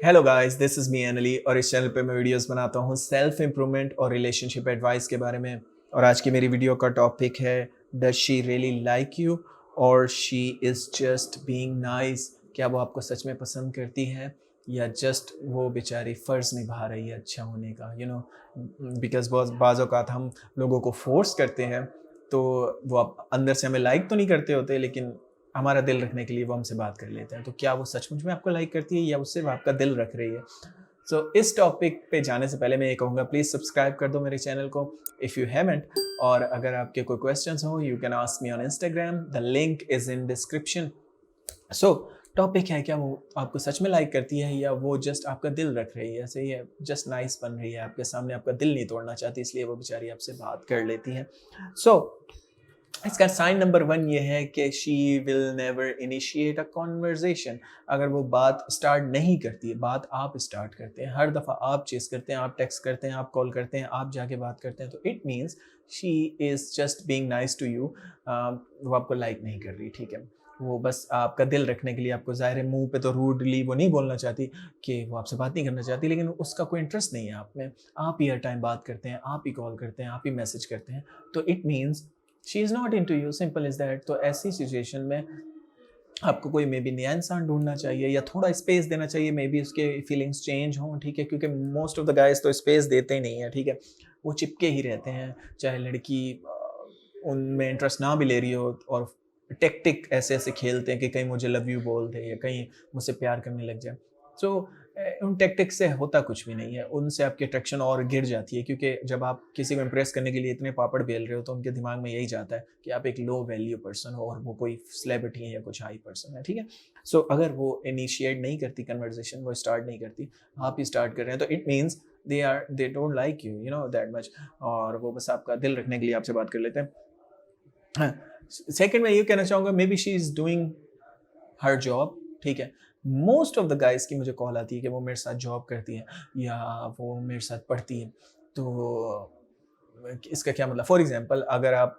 Hello guys, this is me only और इस channel पे मैं वीडियोस बनाता हूँ सेल्फ इम्प्रूवमेंट और रिलेशनशिप एडवाइस के बारे में। और आज की मेरी वीडियो का टॉपिक है, does she really like you और she is just being nice. क्या वो आपको सच में पसंद करती है या जस्ट वो बेचारी फ़र्ज़ निभा रही है अच्छा होने का, बिकॉज़ बहुत बाज़ औक़ात हम लोगों को फ़ोर्स करते हैं, तो वो आप अंदर से हमें लाइक तो नहीं करते होते, लेकिन हमारा दिल रखने के लिए वो हमसे बात कर लेते हैं। तो क्या वो सचमुच में आपको लाइक करती है या वो सिर्फ़ आपका दिल रख रही है? इस टॉपिक पे जाने से पहले मैं ये कहूँगा, प्लीज़ सब्सक्राइब कर दो मेरे चैनल को इफ़ यू हैवंट। और अगर आपके कोई क्वेश्चंस हो, you can ask me on Instagram, the link is in description. So topic है, क्या वो आपको सच में लाइक करती है या वो जस्ट आपका दिल रख रही है? ऐसे ही है, जस्ट नाइस बन रही है आपके सामने, आपका दिल नहीं तोड़ना चाहती, इसलिए वो बेचारी आपसे बात कर लेती है। सो इसका साइन नंबर 1 ये है कि she will never initiate a conversation. अगर वो बात स्टार्ट नहीं करती है, बात आप स्टार्ट करते हैं, हर दफ़ा आप चेस करते हैं, आप टेक्स्ट करते हैं, आप कॉल करते हैं, आप जाके बात करते हैं, तो it means she is just being nice to you. वो आपको लाइक नहीं कर रही, ठीक है। वो बस आपका दिल रखने के लिए, आपको ज़ाहिर है मुँह पे तो रूडली वो नहीं बोलना चाहती कि वो आपसे बात नहीं करना चाहती, लेकिन उसका कोई इंटरेस्ट नहीं है आप में। आप ही हर टाइम बात करते हैं, आप ही कॉल करते हैं, आप ही मैसेज करते हैं, तो it means she is not into you, simple is that. तो ऐसी सिचुएशन में आपको कोई मे बी नया इंसान ढूँढना चाहिए या थोड़ा स्पेस देना चाहिए, मे बी उसके फीलिंग्स चेंज हों, ठीक है? क्योंकि मोस्ट ऑफ द गाइज़ तो स्पेस देते ही नहीं हैं, ठीक है? वो चिपके ही रहते हैं, चाहे लड़की उनमें इंटरेस्ट ना भी ले रही हो, और टैक्टिक ऐसे-ऐसे खेलते हैं कि कहीं मुझे लव यू बोल दे या कहीं मुझसे प्यार करने लग जाए। सो उन टैक्टिक्स से होता कुछ भी नहीं है, उनसे आपकी अट्रैक्शन और गिर जाती है, क्योंकि जब आप किसी को इम्प्रेस करने के लिए इतने पापड़ बेल रहे हो, तो उनके दिमाग में यही जाता है कि आप एक लो वैल्यू पर्सन हो और वो कोई सेलिब्रिटी है या कुछ हाई पर्सन है, ठीक है? अगर वो इनिशिएट नहीं करती कन्वर्सेशन, वो स्टार्ट नहीं करती, आप ही स्टार्ट कर रहे हैं, तो it means they don't like you, you know that much. और वो बस आपका दिल रखने के लिए आपसे बात कर लेते हैं। हाँ, सेकंड मैं ये कहना चाहूँगा, may be she is doing her job, ठीक है? मोस्ट ऑफ द गाइज़ की मुझे कॉल आती है कि वो मेरे साथ जॉब करती हैं या वो मेरे साथ पढ़ती हैं। तो इसका क्या मतलब, फॉर एग्ज़ाम्पल अगर आप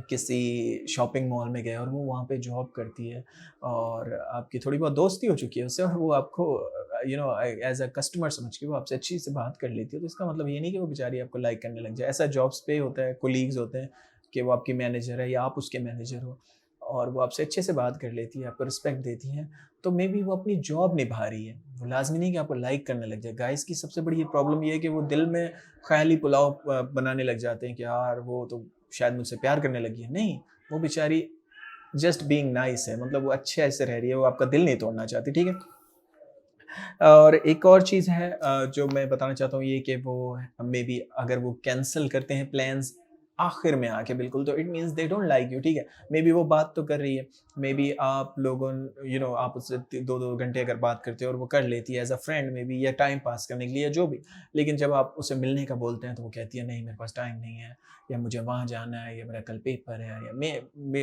किसी शॉपिंग मॉल में गए और वो वहाँ पे जॉब करती है और आपकी थोड़ी बहुत दोस्ती हो चुकी है उससे, और वो आपको एज़ अ कस्टमर समझ के वो आपसे अच्छी से बात कर लेती है, तो इसका मतलब ये नहीं कि वो बेचारी आपको लाइक करने लग जाए। ऐसा जॉब्स पे होता है, कोलीग्स होते हैं कि वो आपकी मैनेजर है या आप उसके मैनेजर हो, और वो आपसे अच्छे से बात कर लेती है, आपको रिस्पेक्ट देती हैं, तो मे बी वो अपनी जॉब निभा रही है। वो लाज़मी नहीं कि आपको लाइक करने लग जाए। गाइज़ की सबसे बड़ी ये प्रॉब्लम ये है कि वो दिल में ख़याली पुलाव बनाने लग जाते हैं कि यार वो तो शायद मुझसे प्यार करने लगी है। नहीं, वो बेचारी जस्ट बीइंग नाइस है, मतलब वो अच्छे ऐसे रह रही है, वो आपका दिल नहीं तोड़ना चाहती, ठीक है? और एक और चीज़ है जो मैं बताना चाहता हूँ, ये कि वो मे बी अगर वो कैंसल करते हैं प्लान्स आखिर में आके बिल्कुल, तो it means they don't like you, ठीक है? मे बी वो बात तो कर रही है, मे बी आप लोगों आप उससे 2-2 घंटे अगर बात करते हो और वो कर लेती है as a friend may be, या टाइम पास करने के लिए या जो भी। लेकिन जब आप उससे मिलने का बोलते हैं तो वो कहती है नहीं मेरे पास टाइम नहीं है, या मुझे वहाँ जाना है, या मेरा कल पेपर है, या मैं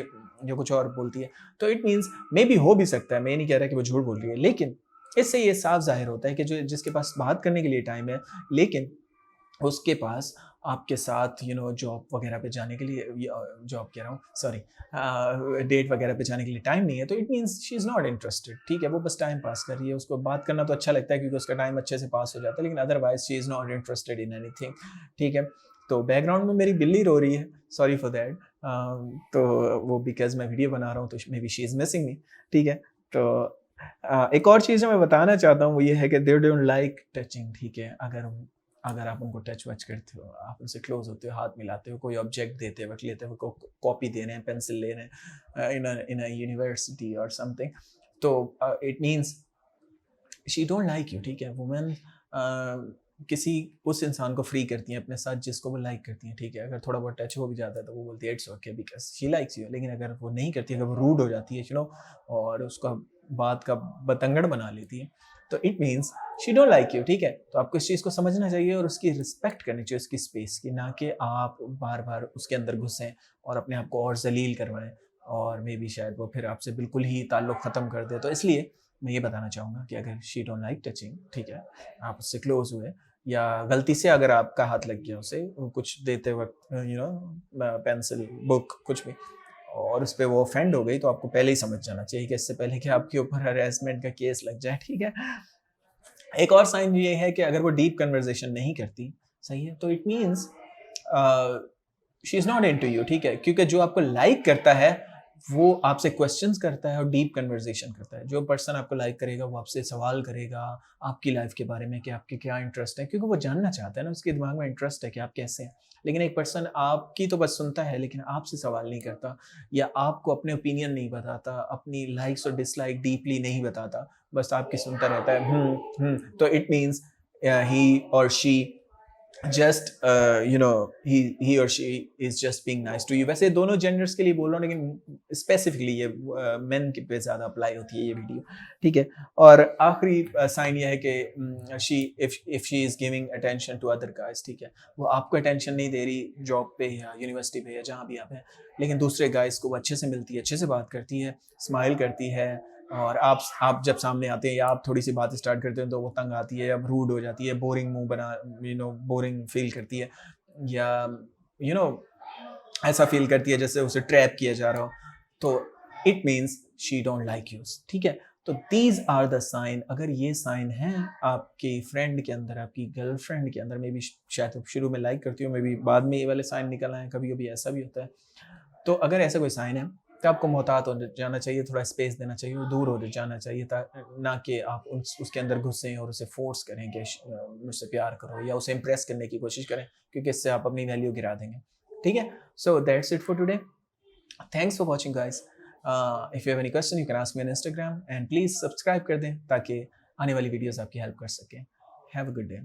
या कुछ और बोलती है। तो इट मीन्स मे बी हो भी सकता है, मैं ये नहीं कह रहा कि वो झूठ बोल रही है, लेकिन इससे ये साफ ज़ाहिर होता है कि जो जिसके पास बात करने के लिए टाइम है, लेकिन उसके पास आपके साथ जॉब वगैरह पे जाने के लिए, जॉब कह रहा हूँ, सॉरी, डेट वगैरह पे जाने के लिए टाइम नहीं है, तो it means she is not interested, ठीक है? वो बस टाइम पास कर रही है, उसको बात करना तो अच्छा लगता है क्योंकि उसका टाइम अच्छे से पास हो जाता है, लेकिन otherwise she is not interested in anything, ठीक है? तो बैकग्राउंड में मेरी बिल्ली रो रही है, सॉरी फॉर दैट। तो वो बिकॉज़ मैं वीडियो बना रहा हूँ, तो may be she is missing मी, ठीक है? तो एक और चीज़ जो मैं बताना चाहता हूँ वो ये है कि दे डोंट लाइक टचिंग, ठीक है? अगर आप उनको टच-वच करते हो, आप उनसे क्लोज़ होते हो, हाथ मिलाते हो, कोई ऑब्जेक्ट देते वक़्त, लेते हुए कॉपी दे रहे हैं, पेंसिल ले रहे हैं, इन अ यूनिवर्सिटी और समथिंग, तो it means she don't like you, ठीक है? वुमेन किसी उस इंसान को फ्री करती हैं अपने साथ जिसको वो लाइक करती हैं, ठीक है? अगर थोड़ा बहुत टच हो भी जाता है तो वो बोलती है it's okay because she likes you, लेकिन अगर वो नहीं करती, अगर वो रूड हो जाती है, और उसका बात का बतंगड़ बना लेती है, तो it means she don't like you, ठीक है? तो आपको इस चीज़ को समझना चाहिए और उसकी रिस्पेक्ट करनी चाहिए, उसकी स्पेस की, ना कि आप बार-बार उसके अंदर घुसें और अपने आप को और ज़लील करवाएँ, और मे बी शायद वो फिर आपसे बिल्कुल ही ताल्लुक़ ख़त्म कर दे। तो इसलिए मैं ये बताना चाहूँगा कि अगर शी डोंट लाइक टचिंग, ठीक है? आप उससे क्लोज़ हुए या गलती से अगर आपका हाथ लग गया उसे कुछ देते वक़्त, पेंसिल, बुक, कुछ भी, और उस पर वो ऑफेंड हो गई, तो आपको पहले ही समझ जाना चाहिए कि इससे पहले कि आपके ऊपर हरेसमेंट का केस लग जाए, ठीक है। एक और साइन ये है कि अगर वो डीप कन्वर्सेशन नहीं करती, सही है, तो it means she is not into you, ठीक है, क्योंकि जो आपको लाइक करता है वो आपसे क्वेश्चंस करता है और डीप कन्वर्सेशन करता है। जो पर्सन आपको लाइक करेगा वो आपसे सवाल करेगा आपकी लाइफ के बारे में कि आपके क्या इंटरेस्ट है, क्योंकि वो जानना चाहता है ना, उसके दिमाग में इंटरेस्ट है कि आप कैसे हैं। लेकिन एक पर्सन आपकी तो बस सुनता है लेकिन आपसे सवाल नहीं करता, या आपको अपने ओपिनियन नहीं बताता, अपनी लाइक्स और डिसलाइक डीपली नहीं बताता, बस आपकी सुनता रहता है, तो इट मीन्स ही और शी जस्ट ही और she is just being nice to you. वैसे दोनों जेंडर्स के लिए बोल रहा हूँ, लेकिन स्पेसिफिकली ये मेन के पे ज़्यादा अप्लाई होती है ये वीडियो, ठीक है। और आखिरी साइन ये है कि she if she is giving attention to other guys, ठीक है, वो आपको अटेंशन नहीं दे रही जॉब पे या यूनिवर्सिटी पे या जहाँ भी आप हैं, लेकिन दूसरे गाइज को वो अच्छे से मिलती है, अच्छे से बात करती है, स्माइल करती है, और आप जब सामने आते हैं या आप थोड़ी सी बात स्टार्ट करते हैं तो वो तंग आती है या रूड हो जाती है, बोरिंग मुंह बना बोरिंग फील करती है, या यू नो ऐसा फील करती है जैसे उसे ट्रैप किया जा रहा हो, तो it means she don't like you, ठीक है। तो दीज आर द साइन। अगर ये साइन है आपके फ्रेंड के अंदर, आपकी गर्लफ्रेंड के अंदर, मे बी शायद शुरू में लाइक करती हो, मे बी बाद में ये वाले साइन निकल आए, कभी कभी ऐसा भी होता है। तो अगर ऐसा कोई साइन है तो आपको मोहतात हो जाना चाहिए, थोड़ा स्पेस देना चाहिए और दूर हो जाना चाहिए, ना कि आप उसके अंदर घुसें और उसे फोर्स करें कि मुझसे प्यार करो या उसे इम्प्रेस करने की कोशिश करें, क्योंकि इससे आप अपनी वैल्यू गिरा देंगे, ठीक है। So that's it for today. Thanks for watching guys. If you have any question you can ask me on Instagram, and please subscribe कर दें ताकि आने वाली वीडियोज़ आपकी हेल्प कर सकें। Have a good day.